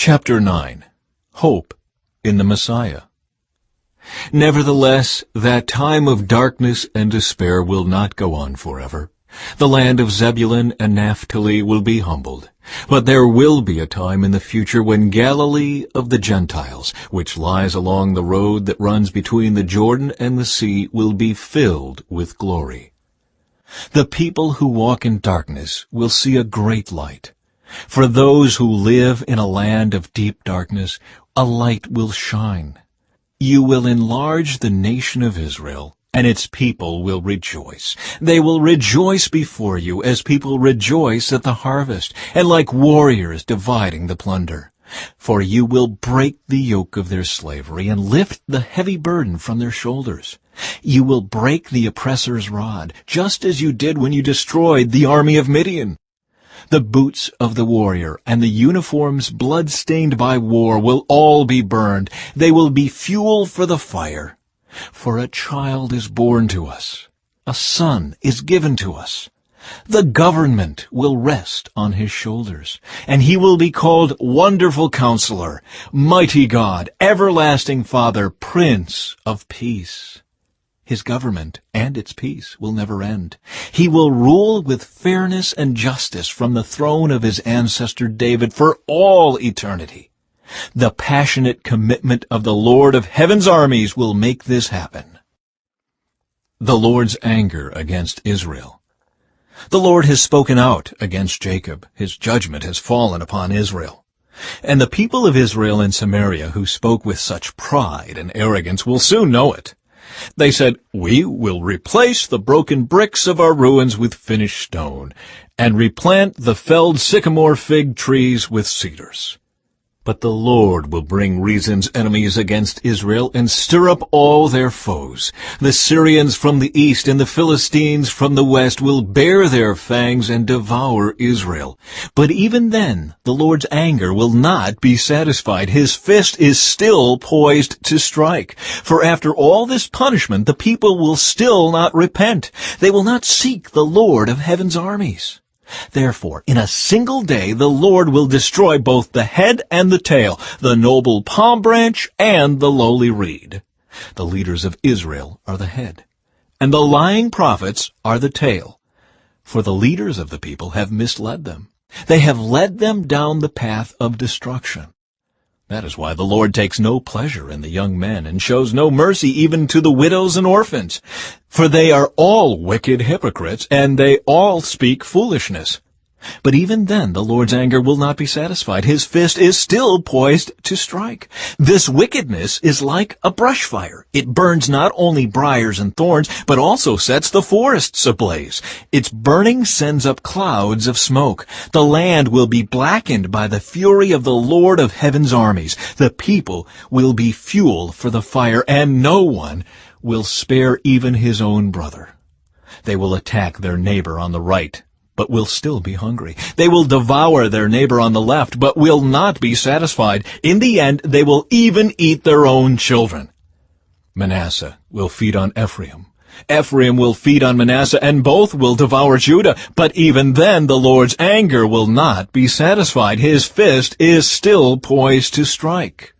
Chapter 9. Hope in the Messiah. Nevertheless, that time of darkness and despair will not go on forever. The land of Zebulun and Naphtali will be humbled. But there will be a time in the future when Galilee of the Gentiles, which lies along the road that runs between the Jordan and the sea, will be filled with glory. The people who walk in darkness will see a great light. For those who live in a land of deep darkness, a light will shine. You will enlarge the nation of Israel, and its people will rejoice. They will rejoice before you as people rejoice at the harvest, and like warriors dividing the plunder. For you will break the yoke of their slavery and lift the heavy burden from their shoulders. You will break the oppressor's rod, just as you did when you destroyed the army of Midian. The boots of the warrior and the uniforms blood-stained by war will all be burned. They will be fuel for the fire. For a child is born to us, a son is given to us. The government will rest on his shoulders, and he will be called Wonderful Counselor, Mighty God, Everlasting Father, Prince of Peace. His government and its peace will never end. He will rule with fairness and justice from the throne of his ancestor David for all eternity. The passionate commitment of the Lord of heaven's armies will make this happen. The Lord's anger against Israel. The Lord has spoken out against Jacob. His judgment has fallen upon Israel. And the people of Israel in Samaria who spoke with such pride and arrogance will soon know it. They said, "We will replace the broken bricks of our ruins with finished stone, and replant the felled sycamore fig trees with cedars." But the Lord will bring Rezin's enemies against Israel and stir up all their foes. The Syrians from the east and the Philistines from the west will bare their fangs and devour Israel. But even then, the Lord's anger will not be satisfied. His fist is still poised to strike. For after all this punishment, the people will still not repent. They will not seek the Lord of heaven's armies. Therefore, in a single day, the Lord will destroy both the head and the tail, the noble palm branch and the lowly reed. The leaders of Israel are the head, and the lying prophets are the tail. For the leaders of the people have misled them. They have led them down the path of destruction. That is why the Lord takes no pleasure in the young men and shows no mercy even to the widows and orphans. For they are all wicked hypocrites, and they all speak foolishness. But even then the Lord's anger will not be satisfied. His fist is still poised to strike. This wickedness is like a brush fire. It burns not only briars and thorns, but also sets the forests ablaze. Its burning sends up clouds of smoke. The land will be blackened by the fury of the Lord of heaven's armies. The people will be fuel for the fire, and no one will spare even his own brother. They will attack their neighbor on the right, but will still be hungry. They will devour their neighbor on the left, but will not be satisfied. In the end, they will even eat their own children. Manasseh will feed on Ephraim. Ephraim will feed on Manasseh, and both will devour Judah. But even then, the Lord's anger will not be satisfied. His fist is still poised to strike.